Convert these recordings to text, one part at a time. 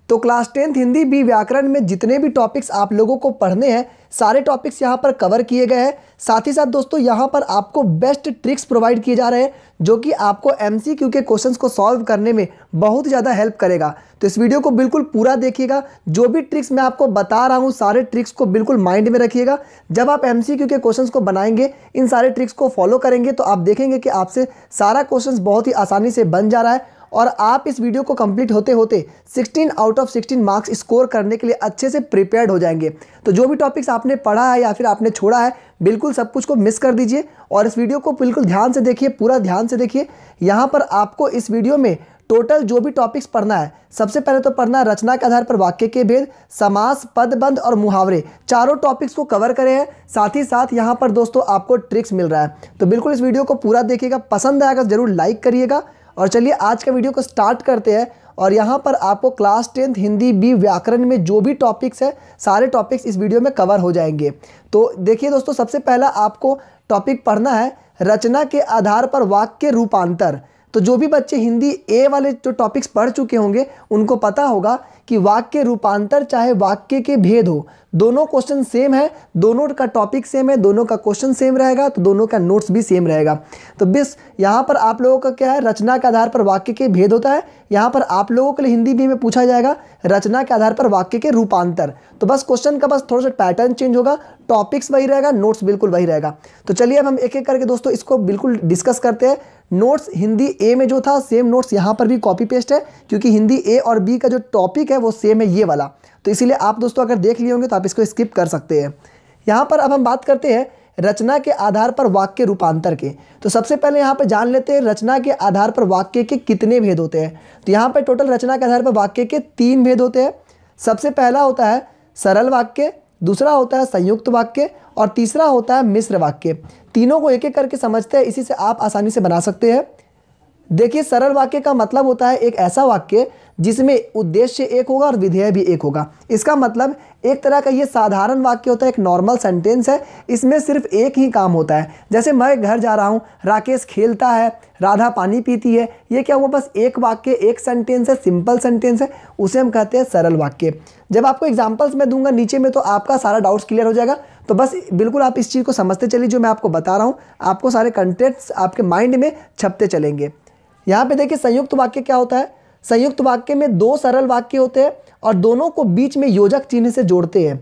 तो class 10th Hindi B व्याकरण में जितने भी टॉपिक्स आप लोगों को पढ़ने हैं सारे टॉपिक्स यहाँ पर कवर किए गए हैं। साथ ही साथ दोस्तों यहाँ पर आपको बेस्ट ट्रिक्स प्रोवाइड किए जा रहे हैं जो कि आपको एमसीक्यू के क्वेश्चंस को सॉल्व करने में बहुत ज़्यादा हेल्प करेगा। तो इस वीडियो को बिल्कुल पूरा देखिएगा, जो भी ट्रिक्स मैं आपको बता रहा हूँ सारे ट्रिक्स को बिल्कुल माइंड में रखिएगा। जब आप एमसीक्यू के क्वेश्चंस को बनाएंगे, इन सारे ट्रिक्स को फॉलो करेंगे तो आप देखेंगे कि आपसे सारा क्वेश्चंस बहुत ही आसानी से बन जा रहा है और आप इस वीडियो को कंप्लीट होते होते 16 आउट ऑफ 16 मार्क्स स्कोर करने के लिए अच्छे से प्रिपेयर्ड हो जाएंगे। तो जो भी टॉपिक्स आपने पढ़ा है या फिर आपने छोड़ा है, बिल्कुल सब कुछ को मिस कर दीजिए और इस वीडियो को बिल्कुल ध्यान से देखिए, पूरा ध्यान से देखिए। यहाँ पर आपको इस वीडियो में टोटल जो भी टॉपिक्स पढ़ना है, सबसे पहले तो पढ़ना है रचना के आधार पर वाक्य के भेद, समास, पदबंध और मुहावरे, चारों टॉपिक्स को कवर करे हैं। साथ ही साथ यहाँ पर दोस्तों आपको ट्रिक्स मिल रहा है। तो बिल्कुल इस वीडियो को पूरा देखिएगा, पसंद आएगा जरूर लाइक करिएगा। और चलिए आज का वीडियो को स्टार्ट करते हैं। और यहाँ पर आपको क्लास 10th हिंदी बी व्याकरण में जो भी टॉपिक्स है सारे टॉपिक्स इस वीडियो में कवर हो जाएंगे। तो देखिए दोस्तों, सबसे पहला आपको टॉपिक पढ़ना है रचना के आधार पर वाक्य रूपांतर। तो जो भी बच्चे हिंदी ए वाले जो टॉपिक्स पढ़ चुके होंगे उनको पता होगा कि वाक्य रूपांतर चाहे वाक्य के भेद हो, दोनों क्वेश्चन सेम है, दोनों का टॉपिक सेम है, दोनों का क्वेश्चन सेम रहेगा, तो दोनों का नोट्स भी सेम रहेगा। तो बस यहाँ पर आप लोगों का क्या है, रचना के आधार पर वाक्य के भेद होता है। यहाँ पर आप लोगों के लिए हिंदी बी में पूछा जाएगा रचना के आधार पर वाक्य के रूपांतर। तो बस क्वेश्चन का बस थोड़ा सा पैटर्न चेंज होगा, टॉपिक्स वही रहेगा, नोट्स बिल्कुल वही रहेगा। तो चलिए अब हम एक एक करके दोस्तों इसको बिल्कुल डिस्कस करते हैं। नोट्स हिंदी ए में जो था सेम नोट्स यहाँ पर भी कॉपी पेस्ट है, क्योंकि हिंदी ए और बी का जो टॉपिक है वो सेम है ये वाला। तो इसीलिए आप दोस्तों अगर देख लिए होंगे तो आप इसको स्किप कर सकते हैं। यहाँ पर अब हम बात करते हैं रचना के आधार पर वाक्य रूपांतर के। तो सबसे पहले यहाँ पर जान लेते हैं रचना के आधार पर वाक्य के कितने भेद होते हैं। तो यहाँ पर टोटल रचना के आधार पर वाक्य के 3 भेद होते हैं। सबसे पहला होता है सरल वाक्य, दूसरा होता है संयुक्त वाक्य और तीसरा होता है मिश्र वाक्य। तीनों को एक एक करके समझते हैं, इसी से आप आसानी से बना सकते हैं। देखिए, सरल वाक्य का मतलब होता है एक ऐसा वाक्य जिसमें उद्देश्य एक होगा और विधेय भी एक होगा। इसका मतलब एक तरह का ये साधारण वाक्य होता है, एक नॉर्मल सेंटेंस है, इसमें सिर्फ एक ही काम होता है। जैसे मैं घर जा रहा हूँ, राकेश खेलता है, राधा पानी पीती है, ये क्या हुआ, बस एक वाक्य, एक सेंटेंस है, सिंपल सेंटेंस है, उसे हम कहते हैं सरल वाक्य। जब आपको एग्जाम्पल्स मैं दूंगा नीचे में तो आपका सारा डाउट्स क्लियर हो जाएगा। तो बस बिल्कुल आप इस चीज़ को समझते चलिए, जो मैं आपको बता रहा हूँ आपको सारे कंटेंट्स आपके माइंड में छपते चलेंगे। यहाँ पे देखिए संयुक्त वाक्य क्या होता है। संयुक्त वाक्य में 2 सरल वाक्य होते हैं और दोनों को बीच में योजक चिन्ह से जोड़ते हैं।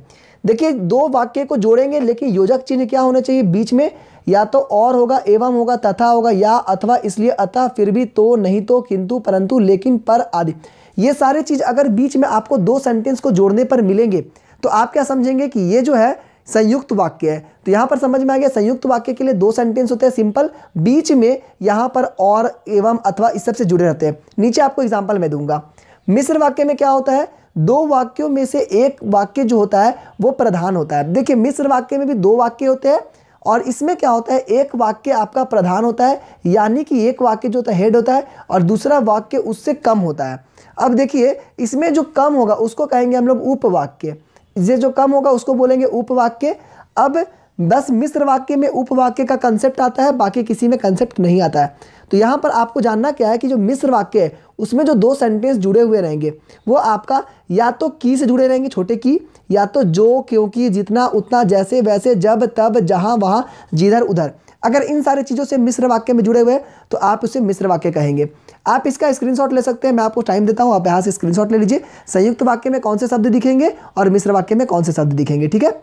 देखिए 2 वाक्य को जोड़ेंगे लेकिन योजक चिन्ह क्या होना चाहिए बीच में, या तो और होगा, एवं होगा, तथा होगा, या, अथवा, इसलिए, अतः, फिर भी, तो, नहीं तो, किंतु, परंतु, लेकिन, पर आदि। ये सारी चीज़ अगर बीच में आपको 2 सेंटेंस को जोड़ने पर मिलेंगे तो आप क्या समझेंगे कि ये जो है संयुक्त वाक्य है। तो यहाँ पर समझ में आ गया, संयुक्त वाक्य के लिए 2 सेंटेंस होते हैं सिंपल, बीच में यहाँ पर और, एवं, अथवा इस सब से जुड़े रहते हैं। नीचे आपको एग्जांपल मैं दूंगा। मिश्र वाक्य में क्या होता है, 2 वाक्यों में से एक वाक्य जो होता है वो प्रधान होता है। देखिए मिश्र वाक्य में भी 2 वाक्य होते हैं और इसमें क्या होता है, एक वाक्य आपका प्रधान होता है, यानी कि एक वाक्य जो होता है हेड होता है और दूसरा वाक्य उससे कम होता है। अब देखिए इसमें जो कम होगा उसको कहेंगे हम लोग उपवाक्य, ये जो कम होगा उसको बोलेंगे उपवाक्य। अब बस मिश्र वाक्य में उपवाक्य का कंसेप्ट आता है, बाकी किसी में कंसेप्ट नहीं आता है। तो यहाँ पर आपको जानना क्या है कि जो मिश्र वाक्य है उसमें जो 2 सेंटेंस जुड़े हुए रहेंगे वो आपका या तो की से जुड़े रहेंगे, छोटे की, या तो जो, क्योंकि, जितना, उतना, जैसे, वैसे, जब, तब, जहाँ, वहाँ, जिधर, उधर। अगर इन सारी चीज़ों से मिश्र वाक्य में जुड़े हुए हैं तो आप उसे मिश्र वाक्य कहेंगे। आप इसका स्क्रीनशॉट ले सकते हैं, मैं आपको टाइम देता हूं, आप यहाँ से स्क्रीनशॉट ले लीजिए। संयुक्त वाक्य में कौन से शब्द दिखेंगे और मिश्र वाक्य में कौन से शब्द दिखेंगे, ठीक है।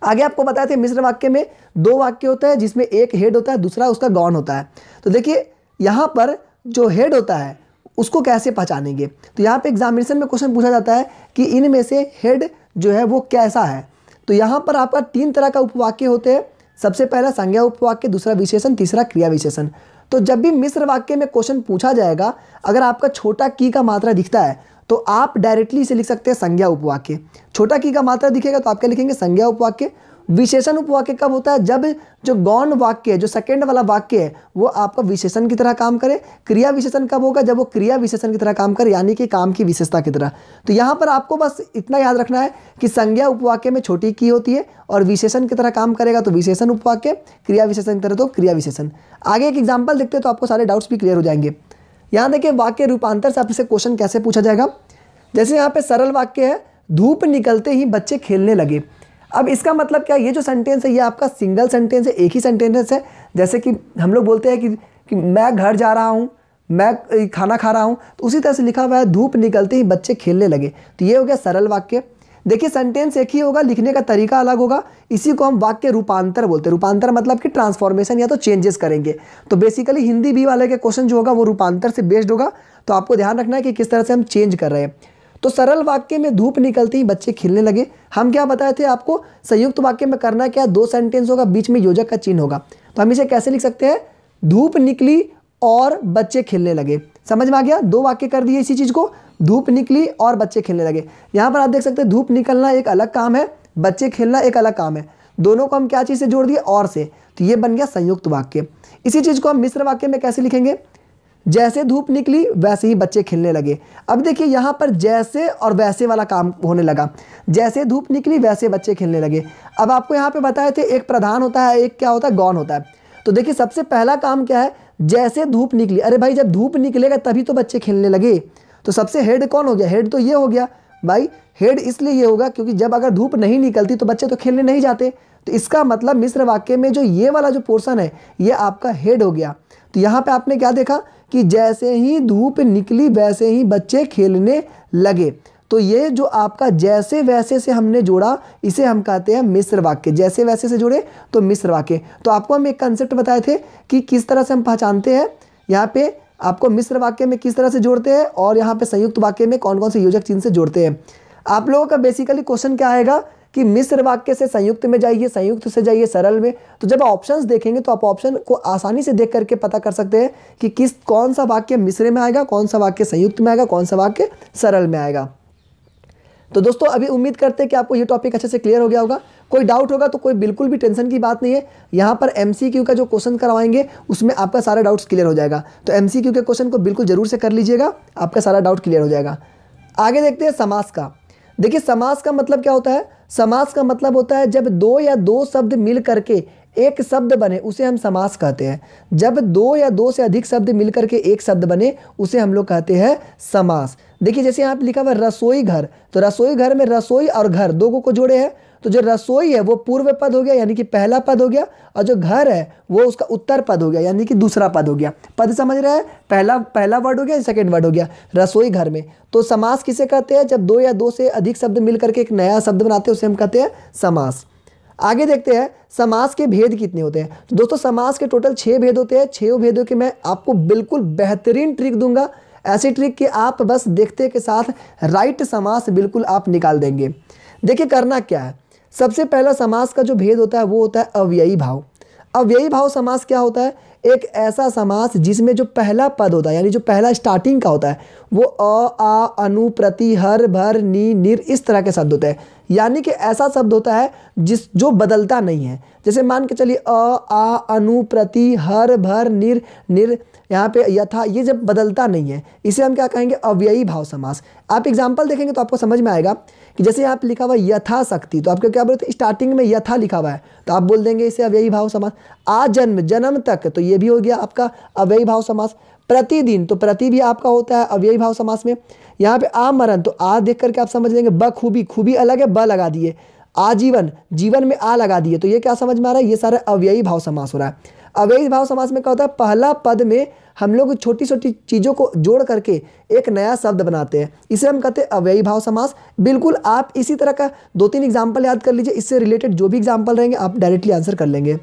आगे आपको बताए थे मिश्र वाक्य में 2 वाक्य होता है जिसमें एक हेड होता है, दूसरा उसका गौण होता है। तो देखिए यहाँ पर जो हेड होता है उसको कैसे पहचानेंगे। तो यहाँ पे एग्जामिनेशन में क्वेश्चन पूछा जाता है कि इनमें से हेड जो है वो कैसा है। तो यहाँ पर आपका 3 तरह का उपवाक्य होते हैं। सबसे पहला संज्ञा उपवाक्य, दूसरा विशेषण, तीसरा क्रिया विशेषण। तो जब भी मिश्र वाक्य में क्वेश्चन पूछा जाएगा, अगर आपका छोटा की का मात्रा दिखता है तो आप डायरेक्टली इसे लिख सकते हैं संज्ञा उपवाक्य। छोटा की का मात्रा दिखेगा तो आप क्या लिखेंगे, संज्ञा उपवाक्य। विशेषण उपवाक्य कब होता है, जब जो गौण वाक्य है, जो सेकंड वाला वाक्य है वो आपका विशेषण की तरह काम करे। क्रिया विशेषण कब होगा, जब वो क्रिया विशेषण की तरह काम करे, यानी कि काम की विशेषता की तरह। तो यहाँ पर आपको बस इतना याद रखना है कि संज्ञा उपवाक्य में छोटी की होती है और विशेषण की तरह काम करेगा तो विशेषण उपवाक्य, क्रिया विशेषण की तरह तो क्रिया विशेषण। आगे एक एग्जाम्पल देखते हैं तो आपको सारे डाउट्स भी क्लियर हो जाएंगे। यहाँ देखिए वाक्य रूपांतर से आपसे क्वेश्चन कैसे पूछा जाएगा। जैसे यहाँ पे सरल वाक्य है, धूप निकलते ही बच्चे खेलने लगे। अब इसका मतलब क्या, ये जो सेंटेंस है ये आपका सिंगल सेंटेंस है, एक ही सेंटेंस है। जैसे कि हम लोग बोलते हैं कि मैं घर जा रहा हूँ, मैं खाना खा रहा हूँ, तो उसी तरह से लिखा हुआ है धूप निकलते ही बच्चे खेलने लगे। तो ये हो गया सरल वाक्य। देखिए सेंटेंस एक ही होगा, लिखने का तरीका अलग होगा। इसी को हम वाक्य रूपांतर बोलते हैं। रूपांतर मतलब कि ट्रांसफॉर्मेशन या तो चेंजेस करेंगे। तो बेसिकली हिंदी बी वाले के क्वेश्चन जो होगा वो रूपांतर से बेस्ड होगा। तो आपको ध्यान रखना है कि किस तरह से हम चेंज कर रहे हैं। तो सरल वाक्य में धूप निकलते ही बच्चे खेलने लगे। हम क्या बताए थे आपको, संयुक्त वाक्य में करना क्या, दो सेंटेंस होगा, बीच में योजक का चिन्ह होगा। तो हम इसे कैसे लिख सकते हैं, धूप निकली और बच्चे खेलने लगे। समझ में आ गया, दो वाक्य कर दिए इसी चीज को, धूप निकली और बच्चे खेलने लगे। यहाँ पर आप देख सकते हैं धूप निकलना एक अलग काम है, बच्चे खेलना एक अलग काम है। दोनों को हम क्या चीज से जोड़ दिए, और से। तो ये बन गया संयुक्त वाक्य। इसी चीज को हम मिश्र वाक्य में कैसे लिखेंगे, जैसे धूप निकली वैसे ही बच्चे खेलने लगे। अब देखिए यहाँ पर जैसे और वैसे वाला काम होने लगा। जैसे धूप निकली वैसे बच्चे खेलने लगे। अब आपको यहाँ पे बताए थे एक प्रधान होता है, एक क्या होता है, गौण होता है। तो देखिए सबसे पहला काम क्या है, जैसे धूप निकली। अरे भाई जब धूप निकलेगा तभी तो बच्चे खेलने लगे। तो सबसे हेड कौन हो गया, हेड तो ये हो गया भाई। हेड इसलिए ये होगा क्योंकि जब अगर धूप नहीं निकलती तो बच्चे तो खेलने नहीं जाते। तो इसका मतलब मिश्र वाक्य में जो ये वाला जो पोर्शन है ये आपका हेड हो गया। तो यहाँ पे आपने क्या देखा कि जैसे ही धूप निकली वैसे ही बच्चे खेलने लगे। तो ये जो आपका जैसे वैसे से हमने जोड़ा, इसे हम कहते हैं मिश्र वाक्य। जैसे वैसे से जोड़े तो मिश्र वाक्य। तो आपको हम एक कंसेप्ट बताए थे कि किस तरह से हम पहचानते हैं, यहाँ पे आपको मिश्र वाक्य में किस तरह से जोड़ते हैं और यहाँ पे संयुक्त वाक्य में कौन कौन से योजक चिन्ह से जोड़ते हैं। आप लोगों का बेसिकली क्वेश्चन क्या आएगा कि मिश्र वाक्य से संयुक्त में जाइए, संयुक्त से जाइए सरल में। तो जब ऑप्शंस देखेंगे तो आप ऑप्शन को आसानी से देख करके पता कर सकते हैं कि कौन सा वाक्य मिश्र में आएगा, कौन सा वाक्य संयुक्त में आएगा, कौन सा वाक्य सरल में आएगा। तो दोस्तों अभी उम्मीद करते हैं कि आपको ये टॉपिक अच्छे से क्लियर हो गया होगा। कोई डाउट होगा तो कोई बिल्कुल भी टेंशन की बात नहीं है। यहाँ पर MCQ का जो क्वेश्चन करवाएंगे उसमें आपका सारा डाउट्स क्लियर हो जाएगा। तो MCQ के क्वेश्चन को बिल्कुल जरूर से कर लीजिएगा, आपका सारा डाउट क्लियर हो जाएगा। आगे देखते हैं समास का। देखिए समास का मतलब क्या होता है, समास का मतलब होता है जब दो या दो शब्द मिल करके एक शब्द बने उसे हम समास कहते हैं। जब दो या दो से अधिक शब्द मिल करके एक शब्द बने उसे हम लोग कहते हैं समास। देखिए जैसे यहाँ पे लिखा हुआ रसोई घर, तो रसोई घर में रसोई और घर दो को जोड़े हैं। तो जो रसोई है वो पूर्व पद हो गया यानी कि पहला पद हो गया, और जो घर है वो उसका उत्तर पद हो गया यानी कि दूसरा पद हो गया। पद समझ रहे हैं, पहला वर्ड हो गया, सेकंड वर्ड हो गया रसोई घर में। तो समास किसे कहते हैं, जब दो या दो से अधिक शब्द मिल करके एक नया शब्द बनाते हैं उसे हम कहते हैं समास। आगे देखते हैं समास के भेद कितने होते हैं। तो दोस्तों समास के टोटल 6 भेद होते हैं। 6 भेदों के मैं आपको बिल्कुल बेहतरीन ट्रिक दूंगा, ऐसी ट्रिक कि आप बस देखते के साथ राइट समास बिल्कुल आप निकाल देंगे। देखिए करना क्या है, सबसे पहला समास का जो भेद होता है वो होता है अव्ययी भाव। अव्ययी भाव समास क्या होता है, एक ऐसा समास जिसमें जो पहला पद होता है यानी जो पहला स्टार्टिंग का होता है वो अ, आ, अनु, प्रति, हर, भर, नी, निर इस तरह के शब्द होते हैं। यानी कि ऐसा शब्द होता है जो बदलता नहीं है। जैसे मान के चलिए अ, आ, अनु, प्रति, हर, भर, निर, यहाँ पे यथा, ये जब बदलता नहीं है इसे हम क्या कहेंगे, अव्ययी भाव समास। आप एग्जाम्पल देखेंगे तो आपको समझ में आएगा कि जैसे यहाँ पे लिखा हुआ यथाशक्ति, तो आपको क्या बोलते हैं, स्टार्टिंग में यथा लिखा हुआ है तो आप बोल देंगे इसे अव्ययी भाव समास। आजन्म, जन्म तक, तो ये भी हो गया आपका अव्ययी भाव समास। प्रतिदिन, तो प्रति भी आपका होता है अव्ययी भाव समास में। यहाँ पे आमरण, तो आ देख करके आप समझ लेंगे बखूबी, खूबी अलग है, ब लगा दिए। आजीवन, जीवन में आ लगा दिए, तो ये क्या समझ में आ रहा है, ये सारा अव्ययी भाव समास हो रहा है। अव्ययी भाव समास में क्या होता है, पहला पद में हम लोग छोटी छोटी चीज़ों को जोड़ करके एक नया शब्द बनाते हैं, इसे हम कहते हैं अव्ययी भाव समास। बिल्कुल आप इसी तरह का 2-3 एग्जाम्पल याद कर लीजिए, इससे रिलेटेड जो भी एग्जाम्पल रहेंगे आप डायरेक्टली आंसर कर लेंगे।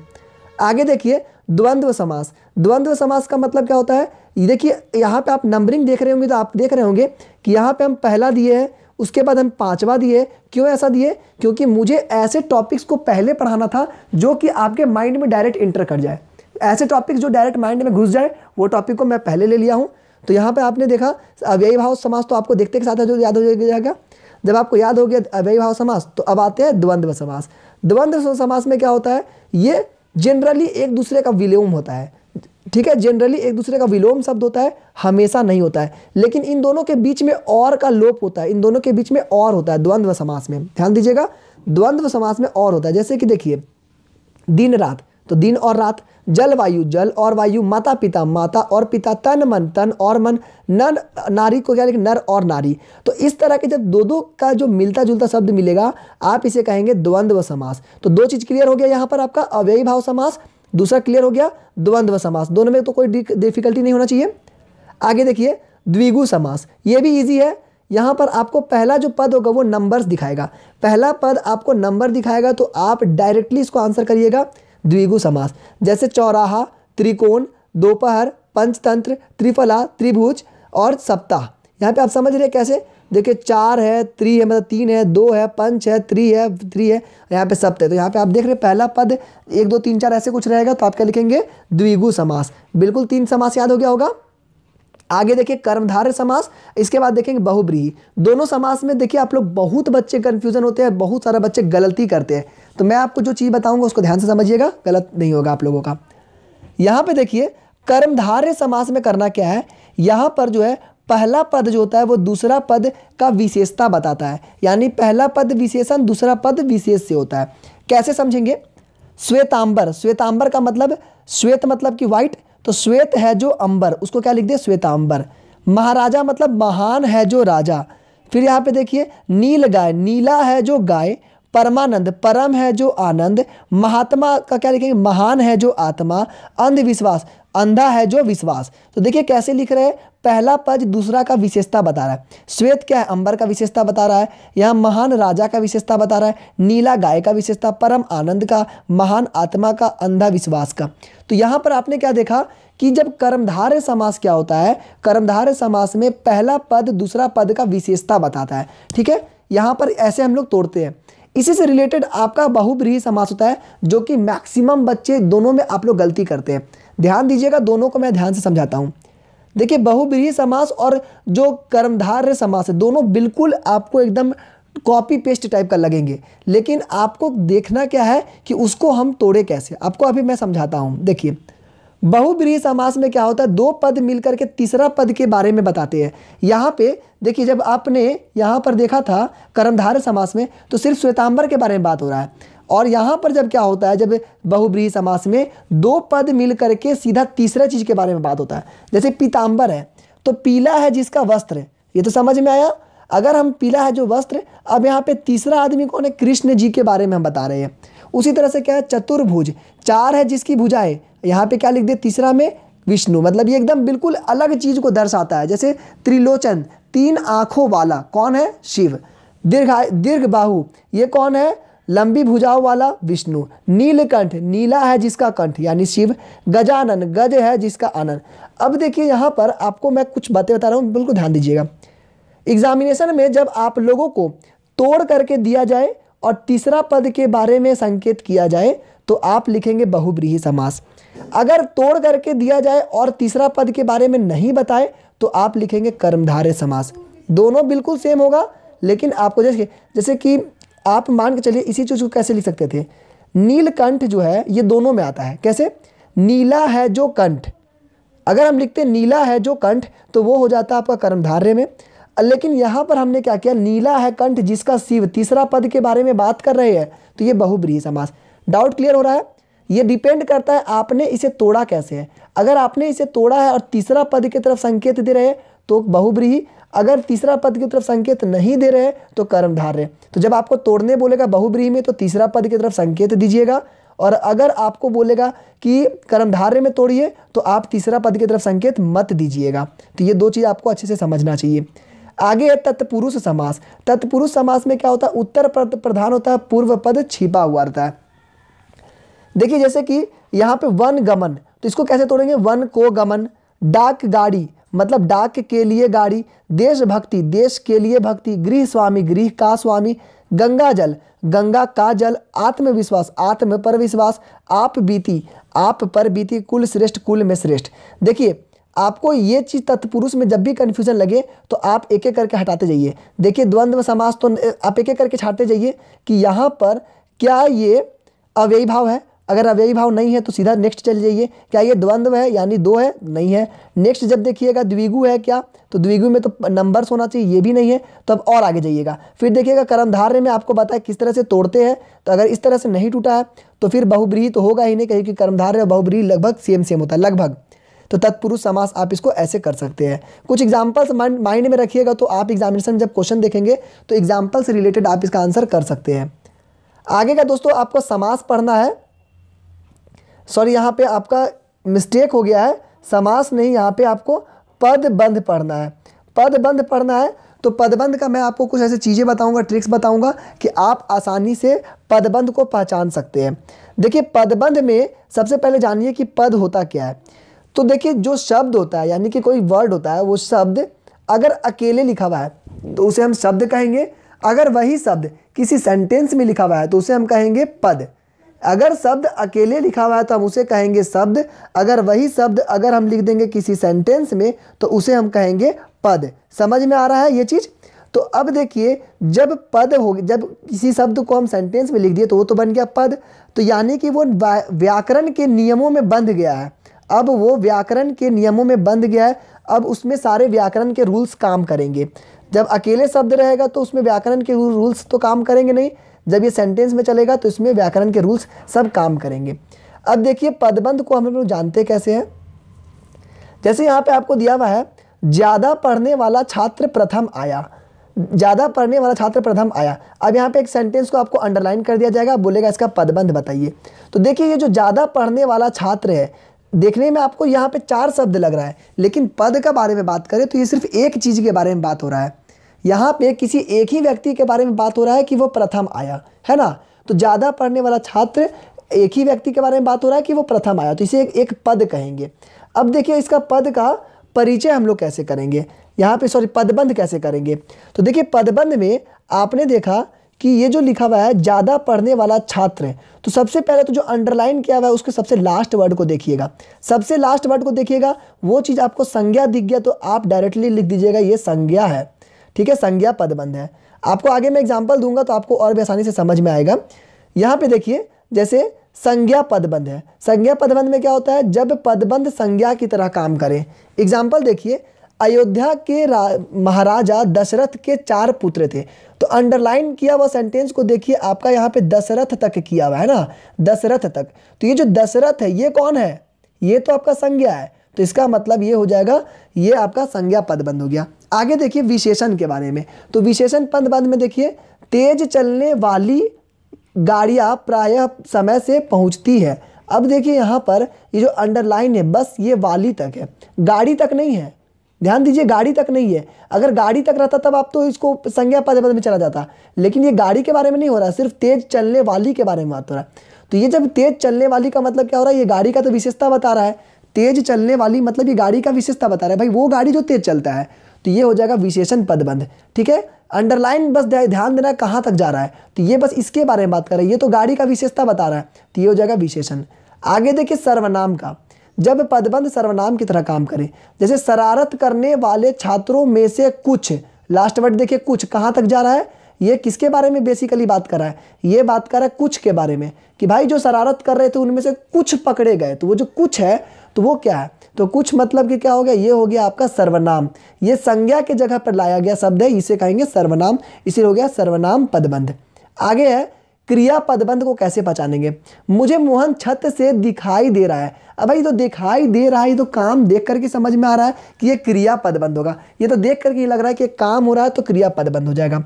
आगे देखिए द्वंद्व समास। द्वंद्व समास का मतलब क्या होता है, ये देखिए यहाँ पे आप नंबरिंग देख रहे होंगे तो आप देख रहे होंगे कि यहाँ पे हम पहला दिए हैं, उसके बाद हम 5वां दिए। क्यों ऐसा दिए, क्योंकि मुझे ऐसे टॉपिक्स को पहले पढ़ाना था जो कि आपके माइंड में डायरेक्ट इंटर कर जाए। ऐसे टॉपिक्स जो डायरेक्ट माइंड में घुस जाए वो टॉपिक को मैं पहले ले लिया हूँ। तो यहाँ पे आपने देखा अव्ययी भाव समास, तो आपको देखते के साथ जो याद हो जाएगा। जब आपको याद हो गया अव्ययी भाव समास तो अब आते हैं द्वंद्व समास। द्वंद्व समास में क्या होता है, ये जनरली एक दूसरे का विलोम होता है। ठीक है, जनरली एक दूसरे का विलोम शब्द होता है, हमेशा नहीं होता है, लेकिन इन दोनों के बीच में और का लोप होता है, इन दोनों के बीच में और होता है द्वंद्व समास में। ध्यान दीजिएगा, द्वंद्व समास में और होता है। जैसे कि देखिए दिन रात, तो दिन और रात, जलवायु जल और वायु, माता पिता माता और पिता, तन और मन, नर नारी को क्या लिखें नर और नारी। तो इस तरह के जब दो का जो मिलता जुलता शब्द मिलेगा आप इसे कहेंगे द्वंद्व समास। तो दो चीज क्लियर हो गया यहाँ पर आपका अव्ययी भाव समास, दूसरा क्लियर हो गया द्वंद्व समास। दोनों में तो कोई डिफिकल्टी नहीं होना चाहिए। आगे देखिए द्विगु समास, ये भी इजी है। यहाँ पर आपको पहला जो पद होगा वो नंबर्स दिखाएगा, पहला पद आपको नंबर दिखाएगा तो आप डायरेक्टली इसको आंसर करिएगा द्विगु समास। जैसे चौराहा, त्रिकोण, दोपहर, पंचतंत्र, त्रिफला, त्रिभुज और सप्ताह। यहाँ पे आप समझ रहे हैं कैसे, देखिए 4 है, 3 है मतलब 3 है, 2 है, पंच है, 3 है, यहाँ पे सप्त है। तो यहाँ पे आप देख रहे हैं पहला पद 1 2 3 4 ऐसे कुछ रहेगा तो आप क्या लिखेंगे द्विगु समास। बिल्कुल 3 समास याद हो गया होगा। आगे देखिए कर्मधारय समास, इसके बाद देखेंगे बहुब्रीहि। दोनों समास में देखिए आप लोग बहुत बच्चे कंफ्यूजन होते हैं, बहुत सारे बच्चे गलती करते हैं। तो मैं आपको जो चीज़ बताऊंगा उसको ध्यान से समझिएगा, गलत नहीं होगा आप लोगों का। यहाँ पे देखिए कर्मधारय समास में करना क्या है, यहाँ पर जो है पहला पद जो होता है वो दूसरा पद का विशेषता बताता है, यानी पहला पद विशेषण दूसरा पद विशेष से होता है। कैसे समझेंगे, श्वेतांबर, श्वेतांबर का मतलब श्वेत मतलब कि व्हाइट, तो श्वेत है जो अंबर उसको क्या लिख दे श्वेतांबर। महाराजा मतलब महान है जो राजा। फिर यहाँ पे देखिए नील गाय, नीला है जो गाय। परमानंद, परम है जो आनंद। महात्मा का क्या लिखेंगे महान है जो आत्मा। अंधविश्वास, अंधा है जो विश्वास। तो देखिए कैसे लिख रहे हैं, पहला पद दूसरा का विशेषता बता रहा है। श्वेत क्या है अंबर का विशेषता बता रहा है, यहाँ महान राजा का विशेषता बता रहा है, नीला गाय का विशेषता, परम आनंद का, महान आत्मा का, अंधा विश्वास का। तो यहाँ पर आपने क्या देखा कि जब कर्मधारय समास क्या होता है, कर्मधारय समास में पहला पद दूसरा पद का विशेषता बताता है। ठीक है, यहाँ पर ऐसे हम लोग तोड़ते हैं। इसी से रिलेटेड आपका बहुब्रीहि समास होता है जो कि मैक्सिमम बच्चे दोनों में आप लोग गलती करते हैं। ध्यान दीजिएगा, दोनों को मैं ध्यान से समझाता हूँ। देखिए बहुब्रीहि समास और जो कर्मधारय समास है दोनों बिल्कुल आपको एकदम कॉपी पेस्ट टाइप का लगेंगे, लेकिन आपको देखना क्या है कि उसको हम तोड़े कैसे, आपको अभी मैं समझाता हूँ। देखिए बहुब्रीहि समास में क्या होता है, दो पद मिलकर के तीसरा पद के बारे में बताते हैं। यहाँ पे देखिए जब आपने यहाँ पर देखा था कर्मधारय समास में तो सिर्फ श्वेतांबर के बारे में बात हो रहा है, और यहाँ पर जब क्या होता है, जब बहुब्रीहि समास में दो पद मिल करके सीधा तीसरा चीज़ के बारे में बात होता है। जैसे पीतांबर है तो पीला है जिसका वस्त्र, ये तो समझ में आया। अगर हम पीला है जो वस्त्र, अब यहाँ पे तीसरा आदमी कौन है, कृष्ण जी के बारे में हम बता रहे हैं। उसी तरह से क्या है, चतुर्भुज, 4 है जिसकी भुजाएं, यहाँ पे क्या लिख दे तीसरा में विष्णु, मतलब ये एकदम बिल्कुल अलग चीज को दर्शाता है। जैसे त्रिलोचन, 3 आंखों वाला, कौन है, शिव। दीर्घ बाहु, ये कौन है, लंबी भुजाओं वाला, विष्णु। नीलकंठ, नीला है जिसका कंठ यानी शिव। गजानन, गज है जिसका आनंद। अब देखिए यहाँ पर आपको मैं कुछ बातें बता रहा हूँ, बिल्कुल ध्यान दीजिएगा। एग्जामिनेशन में जब आप लोगों को तोड़ करके दिया जाए और तीसरा पद के बारे में संकेत किया जाए तो आप लिखेंगे बहुब्रीहि समास। अगर तोड़ करके दिया जाए और तीसरा पद के बारे में नहीं बताए तो आप लिखेंगे कर्मधारय समास। दोनों बिल्कुल सेम होगा, लेकिन आपको जैसे कि आप मान के चलिए इसी चीज़ को कैसे लिख सकते थे, नीलकंठ जो है ये दोनों में आता है। कैसे, नीला है जो कंठ, अगर हम लिखते नीला है जो कंठ तो वो हो जाता है आपका कर्मधारय में। लेकिन यहाँ पर हमने क्या किया, नीला है कंठ जिसका शिव, तीसरा पद के बारे में बात कर रहे हैं तो ये बहुब्रीहि समास। डाउट क्लियर हो रहा है। ये डिपेंड करता है आपने इसे तोड़ा कैसे है। अगर आपने इसे तोड़ा है और तीसरा पद की तरफ संकेत दे रहे हैं तो बहुब्रीहि, अगर तीसरा पद की तरफ संकेत नहीं दे रहे तो कर्मधारय। तो जब आपको तोड़ने बोलेगा बहुब्रीहि में तो तीसरा पद की तरफ संकेत दीजिएगा, और अगर आपको बोलेगा कि कर्मधारय में तोड़िए तो आप तीसरा पद की तरफ संकेत मत दीजिएगा। तो ये दो चीज़ आपको अच्छे से समझना चाहिए। आगे है तत्पुरुष समास। तत्पुरुष समास में क्या होता है, उत्तर पद प्रधान होता है, पूर्व पद छिपा हुआ रहता है। देखिए जैसे कि यहाँ पे वन गमन, तो इसको कैसे तोड़ेंगे, वन को गमन। डाक गाड़ी मतलब डाक के लिए गाड़ी। देशभक्ति, देश के लिए भक्ति। गृह स्वामी, गृह का स्वामी। गंगा जल, गंगा का जल। आत्मविश्वास, आत्म पर विश्वास। आप बीती, आप पर बीती। कुल श्रेष्ठ, कुल में श्रेष्ठ। देखिए आपको ये चीज़ तत्पुरुष में जब भी कन्फ्यूजन लगे तो आप एक एक करके हटाते जाइए। देखिए द्वंद्व समास तो आप एक एक करके छाटते जाइए कि यहाँ पर क्या ये अव्ययी भाव है, अगर अव्ययी भाव नहीं है तो सीधा नेक्स्ट चले जाइए। क्या ये द्वंद्व है यानी दो है? नहीं है। नेक्स्ट जब देखिएगा द्विगु है क्या, तो द्विगु में तो नंबर्स होना चाहिए, ये भी नहीं है। तो अब और आगे जाइएगा, फिर देखिएगा कर्मधारय में आपको बताया किस तरह से तोड़ते हैं। तो अगर इस तरह से नहीं टूटा है तो फिर बहुब्रीहि तो होगा ही नहीं, कहीं कि कर्मधारय और बहुब्रीहि लगभग सेम होता है, लगभग। तो तत्पुरुष समास आप इसको ऐसे कर सकते हैं। कुछ एग्जाम्पल्स माइंड में रखिएगा, तो आप एग्जामिनेशन जब क्वेश्चन देखेंगे तो एग्जाम्पल से रिलेटेड आप इसका आंसर कर सकते हैं। आगे का दोस्तों आपको समास पढ़ना है। सॉरी, यहाँ पे आपका मिस्टेक हो गया है, समास नहीं, यहाँ पे आपको पदबंध पढ़ना है। पदबंध पढ़ना है तो पदबंध का मैं आपको कुछ ऐसे चीज़ें बताऊंगा, ट्रिक्स बताऊंगा कि आप आसानी से पदबंध को पहचान सकते हैं। देखिए पदबंध में सबसे पहले जानिए कि पद होता क्या है। तो देखिए जो शब्द होता है यानी कि कोई वर्ड होता है, वो शब्द अगर अकेले लिखा हुआ है तो उसे हम शब्द कहेंगे। अगर वही शब्द किसी सेंटेंस में लिखा हुआ है तो उसे हम कहेंगे पद। अगर शब्द अकेले लिखा हुआ है तो हम उसे कहेंगे शब्द। अगर वही शब्द अगर हम लिख देंगे किसी सेंटेंस में तो उसे हम कहेंगे पद। समझ में आ रहा है ये चीज़? तो अब देखिए जब पद हो, जब किसी शब्द को हम सेंटेंस में लिख दिए तो वो तो बन गया पद। तो यानी कि वो व्याकरण के नियमों में बंध गया है। अब वो व्याकरण के नियमों में बंध गया है, अब उसमें सारे व्याकरण के रूल्स काम करेंगे। जब अकेले शब्द रहेगा तो उसमें व्याकरण के रूल्स तो काम करेंगे नहीं, जब ये सेंटेंस में चलेगा तो इसमें व्याकरण के रूल्स सब काम करेंगे। अब देखिए पदबंध को हम लोग जानते कैसे हैं। जैसे यहाँ पे आपको दिया हुआ है, ज़्यादा पढ़ने वाला छात्र प्रथम आया। ज़्यादा पढ़ने वाला छात्र प्रथम आया। अब यहाँ पे एक सेंटेंस को आपको अंडरलाइन कर दिया जाएगा, बोलेगा इसका पदबंध बताइए। तो देखिए ये जो ज़्यादा पढ़ने वाला छात्र है, देखने में आपको यहाँ पे 4 शब्द लग रहा है, लेकिन पद का बारे में बात करें तो ये सिर्फ एक चीज़ के बारे में बात हो रहा है। यहाँ पे किसी एक ही व्यक्ति के बारे में बात हो रहा है कि वो प्रथम आया, है ना। तो ज़्यादा पढ़ने वाला छात्र, एक ही व्यक्ति के बारे में बात हो रहा है कि वो प्रथम आया, तो इसे एक पद कहेंगे। अब देखिए इसका पद का परिचय हम लोग कैसे करेंगे, यहाँ पे सॉरी पदबंध कैसे करेंगे। तो देखिए पदबंध में आपने देखा कि ये जो लिखा हुआ है ज़्यादा पढ़ने वाला छात्र है, तो सबसे पहले तो जो अंडरलाइन किया हुआ है उसके सबसे लास्ट वर्ड को देखिएगा। सबसे लास्ट वर्ड को देखिएगा, वो चीज़ आपको संज्ञा दिख गया तो आप डायरेक्टली लिख दीजिएगा ये संज्ञा है, ठीक है, संज्ञा पदबंध है। आपको आगे मैं एग्जाम्पल दूंगा तो आपको और भी आसानी से समझ में आएगा। यहाँ पे देखिए जैसे संज्ञा पदबंध है। संज्ञा पदबंध में क्या होता है, जब पदबंध संज्ञा की तरह काम करे। एग्जाम्पल देखिए, अयोध्या के महाराजा दशरथ के 4 पुत्र थे। तो अंडरलाइन किया हुआ सेंटेंस को देखिए, आपका यहाँ पे दशरथ तक किया हुआ है ना, दशरथ तक। तो ये जो दशरथ है ये कौन है, ये तो आपका संज्ञा है, तो इसका मतलब ये हो जाएगा ये आपका संज्ञा पदबंध हो गया। आगे देखिए विशेषण के बारे में। तो विशेषण पदबंध में देखिए, तेज चलने वाली गाड़ियाँ प्रायः समय से पहुँचती है। अब देखिए यहाँ पर ये जो अंडरलाइन है बस ये वाली तक है, गाड़ी तक नहीं है। ध्यान दीजिए गाड़ी तक नहीं है। अगर गाड़ी तक रहता तब आप तो इसको संज्ञा पदबंध में चला जाता, लेकिन ये गाड़ी के बारे में नहीं हो रहा, सिर्फ तेज चलने वाली के बारे में बात हो रहा है। तो ये जब तेज चलने वाली का मतलब क्या हो रहा है, ये गाड़ी का तो विशेषता बता रहा है। तेज चलने वाली मतलब ये गाड़ी का विशेषता बता रहा है, भाई वो गाड़ी जो तेज चलता है। तो ये हो जाएगा विशेषण पदबंध, ठीक है। अंडरलाइन बस ध्यान देना है कहाँ तक जा रहा है, तो ये बस इसके बारे में बात कर रहा है, ये तो गाड़ी का विशेषता बता रहा है, तो ये हो जाएगा विशेषण। आगे देखिए सर्वनाम का, जब पदबंध सर्वनाम की तरह काम करे, जैसे शरारत करने वाले छात्रों में से कुछ, लास्ट वर्ड देखिए कुछ कहाँ तक जा रहा है, ये किसके बारे में बेसिकली बात कर रहा है, ये बात कर रहा है कुछ के बारे में, कि भाई जो शरारत कर रहे थे उनमें से कुछ पकड़े गए। तो वो जो कुछ है तो वो क्या है, तो कुछ मतलब कि क्या हो गया, ये हो गया आपका सर्वनाम। ये संज्ञा के जगह पर लाया गया शब्द है, इसे कहेंगे सर्वनाम, इसे हो गया सर्वनाम पदबंध। आगे है क्रिया पदबंध को कैसे पहचानेंगे। मुझे मोहन छत से दिखाई दे रहा है। अब भाई तो दिखाई दे रहा है, तो काम देख करके समझ में आ रहा है कि ये क्रिया पदबंध होगा। ये तो देख करके लग रहा है कि काम हो रहा है तो क्रिया पदबंध हो जाएगा।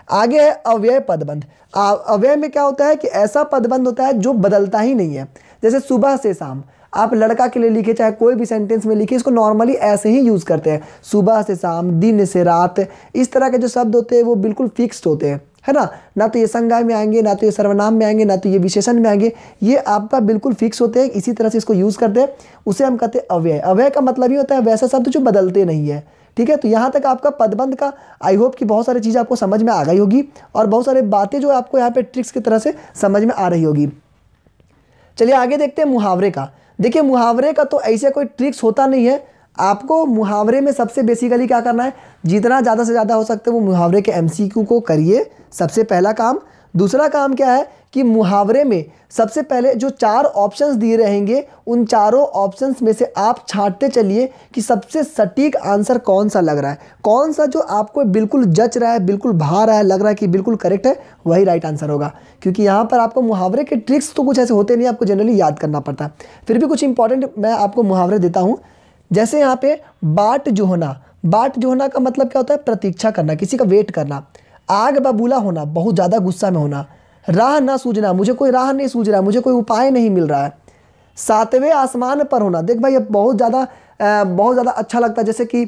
आगे है अव्यय पदबंध। अव्यय में क्या होता है कि ऐसा पदबंध होता है जो बदलता ही नहीं है। जैसे सुबह से शाम, आप लड़का के लिए लिखे चाहे कोई भी सेंटेंस में लिखे, इसको नॉर्मली ऐसे ही यूज़ करते हैं। सुबह से शाम, दिन से रात, इस तरह के जो शब्द होते हैं वो बिल्कुल फिक्स्ड होते हैं, है ना। ना तो ये संज्ञा में आएंगे, ना तो ये सर्वनाम में आएंगे, ना तो ये विशेषण में आएंगे, ये आपका बिल्कुल फिक्स होते हैं। इसी तरह से इसको यूज़ करते हैं, उसे हम कहते हैं अव्यय। अव्यय का मतलब ही होता है वैसा शब्द जो बदलते नहीं है, ठीक है। तो यहाँ तक आपका पदबंध का आई होप कि बहुत सारी चीज़ें आपको समझ में आ गई होगी और बहुत सारी बातें जो आपको यहाँ पे ट्रिक्स की तरह से समझ में आ रही होगी। चलिए आगे देखते हैं मुहावरे का। देखिए मुहावरे का तो ऐसे कोई ट्रिक्स होता नहीं है। आपको मुहावरे में सबसे बेसिकली क्या करना है, जितना ज़्यादा से ज़्यादा हो सकता है वो मुहावरे के MCQ को करिए, सबसे पहला काम। दूसरा काम क्या है कि मुहावरे में सबसे पहले जो 4 ऑप्शंस दिए रहेंगे उन चारों ऑप्शंस में से आप छांटते चलिए कि सबसे सटीक आंसर कौन सा लग रहा है, कौन सा जो आपको बिल्कुल जच रहा है, बिल्कुल भा रहा है, लग रहा है कि बिल्कुल करेक्ट है, वही राइट आंसर होगा। क्योंकि यहाँ पर आपको मुहावरे के ट्रिक्स तो कुछ ऐसे होते नहीं, आपको जनरली याद करना पड़ता है। फिर भी कुछ इंपॉर्टेंट मैं आपको मुहावरे देता हूँ। जैसे यहाँ पे बाट जोहना, बाट जोहना का मतलब क्या होता है? प्रतीक्षा करना, किसी का वेट करना। आग बबूला होना, बहुत ज़्यादा गुस्सा में होना। राह ना सूझना, मुझे कोई राह नहीं सूझ रहा है, मुझे कोई उपाय नहीं मिल रहा है। सातवें आसमान पर होना, देख भाई ये बहुत ज़्यादा अच्छा लगता है। जैसे कि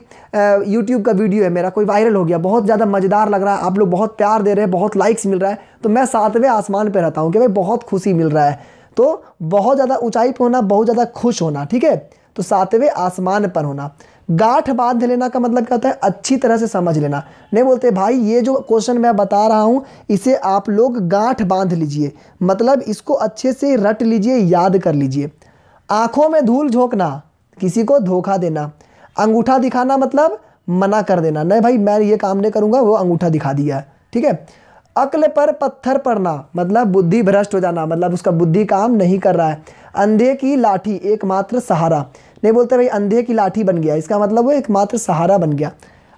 यूट्यूब का वीडियो है मेरा, कोई वायरल हो गया, बहुत ज़्यादा मज़ेदार लग रहा है, आप लोग बहुत प्यार दे रहे हैं, बहुत लाइक्स मिल रहा है, तो मैं 7वें आसमान पर रहता हूँ कि भाई बहुत खुशी मिल रहा है। तो बहुत ज़्यादा ऊंचाई पर होना, बहुत ज़्यादा खुश होना, ठीक है। तो 7वें आसमान पर होना। गांठ बांध लेना का मतलब क्या होता है? अच्छी तरह से समझ लेना। नहीं बोलते भाई ये जो क्वेश्चन मैं बता रहा हूँ इसे आप लोग गांठ बांध लीजिए, मतलब इसको अच्छे से रट लीजिए, याद कर लीजिए। आंखों में धूल झोंकना, किसी को धोखा देना। अंगूठा दिखाना मतलब मना कर देना, नहीं भाई मैं ये काम नहीं करूँगा, वो अंगूठा दिखा दिया है, ठीक है। अक्ल पर पत्थर पड़ना मतलब बुद्धि भ्रष्ट हो जाना, मतलब उसका बुद्धि काम नहीं कर रहा है। अंधे की लाठी एकमात्र सहारा, नहीं बोलते भाई अंधे की लाठी बन गया, इसका मतलब वो एकमात्र सहारा बन गया।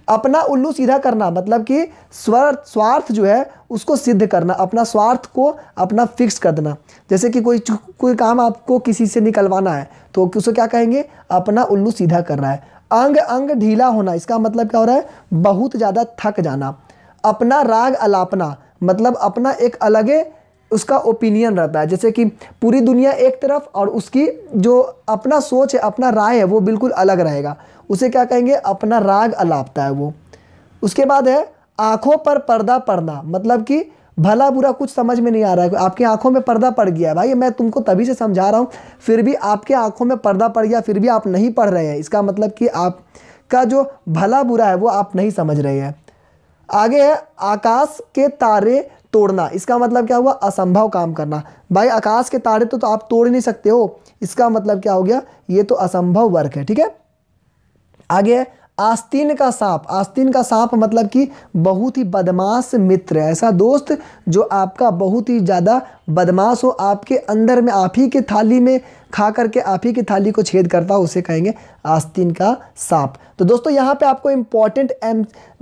अपना उल्लू सीधा करना मतलब कि स्वार्थ जो है उसको सिद्ध करना, अपना स्वार्थ को अपना फिक्स कर देना। जैसे कि कोई काम आपको किसी से निकलवाना है तो उसको क्या कहेंगे? अपना उल्लू सीधा करना है। अंग अंग ढीला होना, इसका मतलब क्या हो रहा है? बहुत ज़्यादा थक जाना। अपना राग अलापना मतलब अपना एक अलगे उसका ओपिनियन रहता है, जैसे कि पूरी दुनिया एक तरफ और उसकी जो अपना सोच है, अपना राय है, वो बिल्कुल अलग रहेगा, उसे क्या कहेंगे? अपना राग अलापता है वो। उसके बाद है आंखों पर पर्दा पड़ना, मतलब कि भला बुरा कुछ समझ में नहीं आ रहा है, आपकी आंखों में पर्दा पड़ गया है। भाई मैं तुमको तभी से समझा रहा हूँ, फिर भी आपके आंखों में पर्दा पड़ गया, फिर भी आप नहीं पढ़ रहे हैं, इसका मतलब कि आपका जो भला बुरा है वो आप नहीं समझ रहे हैं। आगे है आकाश के तारे तोड़ना, इसका मतलब क्या हुआ? असंभव काम करना। भाई आकाश के तारे तो आप तोड़ नहीं सकते हो, इसका मतलब क्या हो गया? ये तो असंभव वर्क है, ठीक है। आगे है आस्तीन का सांप, आस्तीन का सांप मतलब कि बहुत ही बदमाश मित्र है, ऐसा दोस्त जो आपका बहुत ही ज़्यादा बदमाश हो, आपके अंदर में आप ही के थाली में खा करके आप ही की थाली को छेद करता हो, उसे कहेंगे आस्तीन का सांप। तो दोस्तों यहाँ पे आपको इम्पॉर्टेंट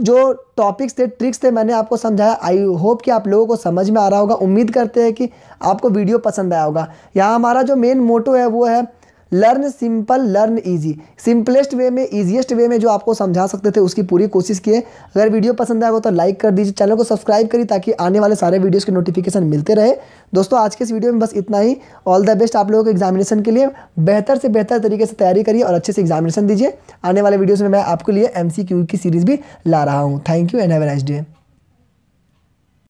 जो टॉपिक्स थे, ट्रिक्स थे, मैंने आपको समझाया। आई होप कि आप लोगों को समझ में आ रहा होगा। उम्मीद करते हैं कि आपको वीडियो पसंद आया होगा। यहाँ हमारा जो मेन मोटो है वो है learn simple learn easy, simplest way में, ईजीएस्ट वे में जो आपको समझा सकते थे उसकी पूरी कोशिश किए। अगर वीडियो पसंद आएगा तो लाइक कर दीजिए, चैनल को सब्सक्राइब करिए ताकि आने वाले सारे वीडियोस के नोटिफिकेशन मिलते रहे। दोस्तों आज के इस वीडियो में बस इतना ही। ऑल द बेस्ट आप लोगों को एग्जामिनेशन के लिए, बेहतर से बेहतर तरीके से तैयारी करिए और अच्छे से एग्जामिनेशन दीजिए। आने वाले वीडियोज़ में मैं आपके लिए MCQ की सीरीज़ भी ला रहा हूँ। Thank you and have a nice day.